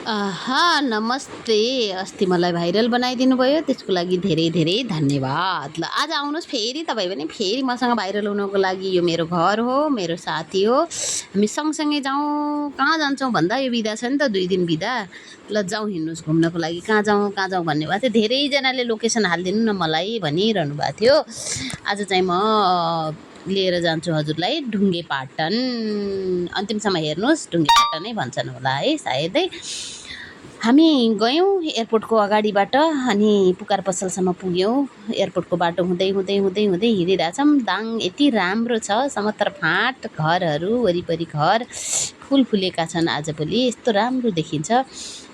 आहा! नमस्ते। अस्ति मलाई भाइरल बनाइदिनु भयो, त्यसको लागि धेरै धेरै धन्यवाद। ल आज आउनुहोस् फेरि तपाईँ पनि फेरि मसँग भाइरल हुनको लागि। यो मेरो घर हो, मेरो साथी हो। हामी सँगसँगै जाउँ। कहाँ जान्छौँ भन्दा यो बिदा छ नि त 2 दिन बिदा। ल जाउँ हिँड्नुहोस् घुम्नको लागि। कहाँ जाउँ भन्ने भएको थियो। धेरैजनाले लोकेसन हालिदिनु न मलाई भनिरहनु भएको थियो। आज चाहिँ म लिएर जान्छु हजुरलाई ढुङ्गे पाटन। अन्तिमसम्म हेर्नुहोस्, ढुङ्गे पाटनै भन्छन् होला है सायदै। हामी गयौँ एयरपोर्टको अगाडिबाट अनि पुकार पसलसम्म पुग्यौँ। एयरपोर्टको बाटो हुँदै हुँदै हुँदै हुँदै हिँडिरहेछौँ। दाङ यति राम्रो छ, समथर फाँट घरहरू, वरिपरि घर फुल फुलेका छन्। आजभोलि यस्तो राम्रो देखिन्छ।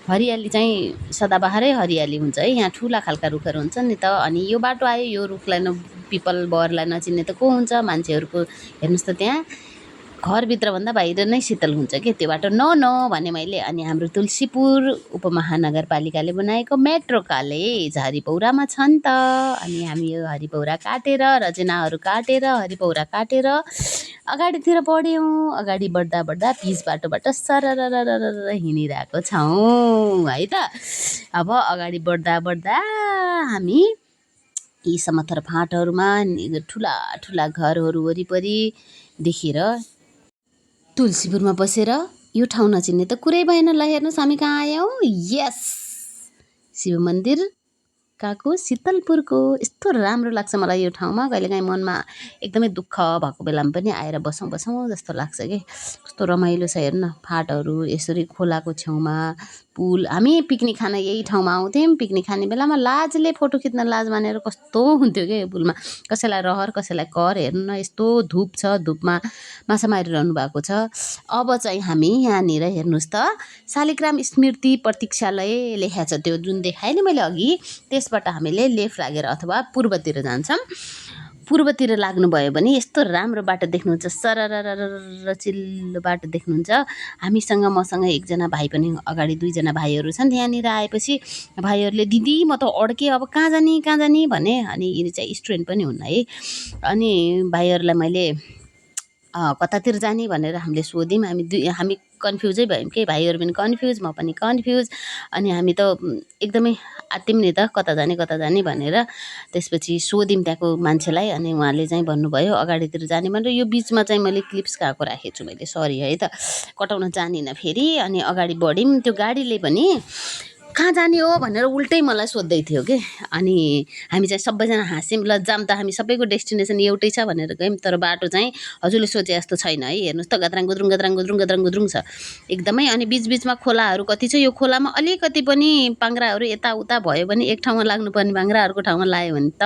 हरियाली चाहिँ सदाबहारै हरियाली हुन्छ है। यहाँ ठुला खालका रुखहरू हुन्छन् नि त। अनि यो बाटो आयो, यो रुखलाई पिपल बरलाई नचिन्ने त को हुन्छ। मान्छेहरूको हेर्नुहोस् त त्यहाँ घरभित्रभन्दा बाहिर नै शीतल हुन्छ कि त्यो बाटो भने मैले। अनि हाम्रो तुलसीपुर उपमहानगरपालिकाले बनाएको मेट्रो कलेज हरिपौरामा छ नि त। अनि हामी यो हरिपौरा काटेर, रचनाहरू काटेर, हरिपौरा काटेर अगाडितिर बढ्यौँ। अगाडि बढ्दा बढ्दा पिच बाटोबाट सरररररर हिँडिरहेको छौँ है त। अब अगाडि बढ्दा बढ्दा हामी यी समथर फाँटहरूमा ठुला ठुला घरहरू वरिपरि देखेर तुलसीपुरमा बसेर यो ठाउँ नचिन्ने त कुरै भएन। ल हेर्नुहोस् हामी कहाँ आयौँ। यस, शिव मन्दिर कहाँको, शीतलपुरको। यस्तो राम्रो लाग्छ मलाई यो ठाउँमा। कहिलेकाहीँ मनमा एकदमै दुःख भएको बेलामा पनि आएर बसौँ जस्तो लाग्छ कि। कस्तो रमाइलो छ हेर्नु न, फाँटहरू यसरी खोलाको छेउमा पुल। हामी पिकनिक खान यही ठाउँमा आउँथ्यौँ। पिकनिक खाने बेलामा लाजले फोटो खिच्न लाज मानेर कस्तो हुन्थ्यो क्या यो पुलमा। कसैलाई रहर कसैलाई कर। हेर्नु न यस्तो धुप छ, धुपमा माछा मारिरहनु भएको छ। अब चाहिँ हामी यहाँनिर हेर्नुहोस् त, शालिग्राम स्मृति प्रतीक्षालय लेखा छ त्यो जुन देखाएँ नि मैले अघि। त्यसबाट हामीले लेफ्ट लागेर अथवा पूर्वतिर जान्छौँ। पूर्वतिर लाग्नुभयो भने यस्तो राम्रो बाटो देख्नुहुन्छ, सररररर चिल्लो बाटो देख्नुहुन्छ। हामीसँग मसँग एकजना भाइ पनि, अगाडि 2 जना भाइहरू छन्। यहाँनिर आएपछि भाइहरूले दिदी म त अड्केँ, अब कहाँ जाने भने। अनि यिनी चाहिँ स्टुडेन्ट पनि हुन् है। अनि भाइहरूलाई मैले कतातिर जाने भनेर हामीले सोध्यौँ। हामी कन्फ्युजै भयौँ कि, भाइहरू पनि कन्फ्युज, म पनि कन्फ्युज। अनि हामी त एकदमै आत्तियौँ नि त कता जाने भनेर। त्यसपछि सोध्यौँ त्यहाँको मान्छेलाई। अनि उहाँले चाहिँ भन्नुभयो अगाडितिर जाने भनेर। यो बिचमा चाहिँ मैले क्लिप्स कहाँको राखेको छु मैले, सरी है त, कटाउन जानिनँ फेरि। अनि अगाडि बढ्यौँ। त्यो गाडीले पनि कहाँ जाने हो भनेर उल्टै मलाई सोध्दै थियो कि। अनि हामी चाहिँ सबैजना हाँस्यौँ। ल जाम त, हामी सबैको डेस्टिनेसन एउटै छ भनेर गयौँ। तर बाटो चाहिँ हजुरले सोचे जस्तो छैन है। हेर्नुहोस् त, गद्राङ गुद्रुङ छ एकदमै। अनि बिचबिचमा खोलाहरू कति छ। यो खोलामा अलिकति पनि पाङ्ग्राहरू यताउता भयो भने, एक ठाउँमा लाग्नुपर्ने पाङ्ग्रा अर्को ठाउँमा लाग्यो भने त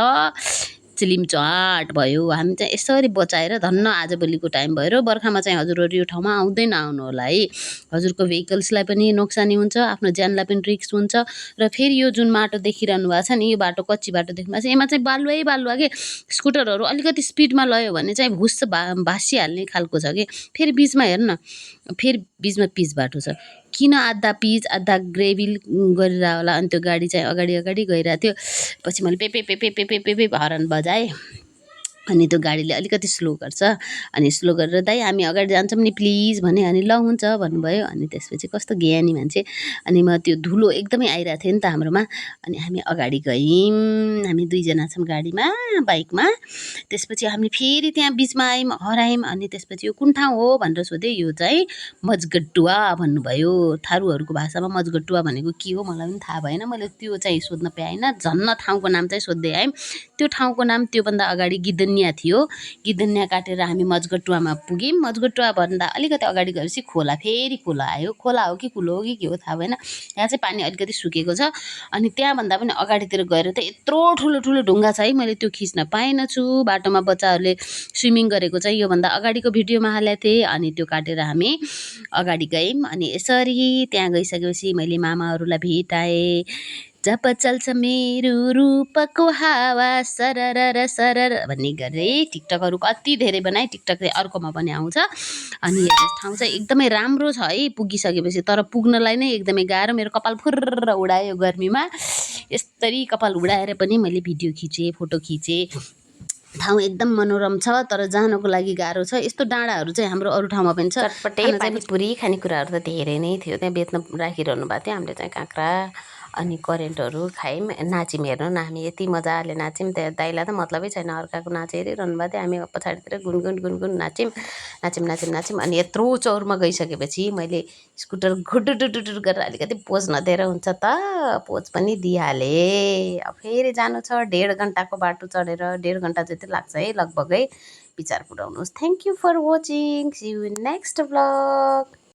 चिलिमचाट भयो। हामी चाहिँ यसरी बचाएर, धन्न आजभोलिको टाइम भएर बर्खामा चाहिँ हजुरहरू यो ठाउँमा आउँदै नआउनु होला है। हजुरको भेहिकल्सलाई पनि नोक्सानी हुन्छ, आफ्नो ज्यानलाई पनि रिस्क हुन्छ। र फेरि यो जुन बाटो देखिरहनु भएको छ नि, यो बाटो कच्ची बाटो देख्नु भएको छ, यसमा चाहिँ बालुवा के। स्कुटरहरू अलिकति स्पिडमा लयो भने चाहिँ भुस भाँसिहाल्ने खालको छ कि। फेरि बिचमा हेर्नु न, फेरि बिचमा पिच बाटो छ। किन आधा पिच आधा ग्रेभिल गरेर होला। अनि त्यो गाडी चाहिँ अगाडि गइरहेको थियो। पछि मैले पे हरन बजाएँ। अनि त्यो गाडीले अलिकति स्लो गर्छ। अनि स्लो गरेर दाइ हामी अगाडि जान्छौँ नि प्लिज भने। अनि ल हुन्छ भन्नुभयो। अनि त्यसपछि कस्तो ज्ञानी मान्छे। अनि म त्यो धुलो एकदमै आइरहेको थियो नि त हाम्रोमा। अनि हामी अगाडि गयौँ। हामी 2 जना छौँ गाडीमा, बाइकमा। त्यसपछि हामी फेरि त्यहाँ बिचमा आयौँ, हरायौँ। अनि त्यसपछि यो कुन ठाउँ हो भनेर सोधेँ। यो चाहिँ मजगट्टुवा भन्नुभयो। थारूहरूको भाषामा मजगट्टुवा भनेको के हो मलाई पनि थाहा भएन। मैले त्यो चाहिँ सोध्न पाइनँ। झन्न ठाउँको नाम चाहिँ सोध्दै आयौँ। त्यो ठाउँको नाम त्योभन्दा अगाडि गिदन्या थियो। गिदन्या काटेर हामी मजगट्टुवामा पुग्यौँ। मजगट्टुवा भन्दा अलिकति अगाडि गएपछि खोला, फेरि खोला आयो। खोला हो कि कुलो हो कि के हो थाहा भएन। यहाँ चाहिँ पानी अलिकति सुकेको छ। अनि त्यहाँभन्दा पनि अगाडितिर गएर त यत्रो ठुलो ढुङ्गा छ है। मैले त्यो खिच्न पाइनँ छु। बाटोमा बच्चाहरूले स्विमिङ गरेको चाहिँ योभन्दा अगाडिको भिडियोमा हालेको थिएँ। अनि त्यो काटेर हामी अगाडि गयौँ। अनि यसरी त्यहाँ गइसकेपछि मैले मामाहरूलाई भेटाएँ। जब चल्छ मेरो रूपको हावा सरर भन्ने गरेँ। टिकटकहरू कति धेरै बनाएँ। टिकटक चाहिँ अर्कोमा पनि आउँछ। अनि यस ठाउँ चाहिँ एकदमै राम्रो छ है पुगिसकेपछि। तर पुग्नलाई नै एकदमै गाह्रो। मेरो कपाल फुर्र उडायो गर्मीमा। यस्तरी कपाल उडाएर पनि मैले भिडियो खिचेँ, फोटो खिचेँ। ठाउँ एकदम मनोरम छ तर जानको लागि गाह्रो छ। यस्तो डाँडाहरू चाहिँ हाम्रो अरू ठाउँमा पनि छ। चटपटे खान चाहिँ पानीपुरी खानेकुराहरू त धेरै नै थियो त्यहाँ बेच्न राखिरहनु भएको थियो। हामीले चाहिँ काँक्रा अनि करेन्टहरू खायौँ, नाच्यौँ। हेर्नु न हामी यति मजाले नाच्यौँ, त्यहाँ दाइलाई त मतलबै छैन, अर्काको नाच हेरिरहनु भएको थियो। हामी पछाडितिर गुनगुन गुनगुन नाच्यौँ नाच्यौँ नाच्यौँ नाच्यौँ। अनि यत्रो चौरमा गइसकेपछि मैले स्कुटर घुडुडुडुडु गरेर अलिकति पोज नदिएर हुन्छ त पोज पनि दिइहालेँ। अब फेरि जानु छ 1.5 घन्टाको बाटो चढेर, 1.5 घन्टा जति लाग्छ है लगभग है। विचार पुऱ्याउनुहोस्। Thank you for watching, see you in next vlog.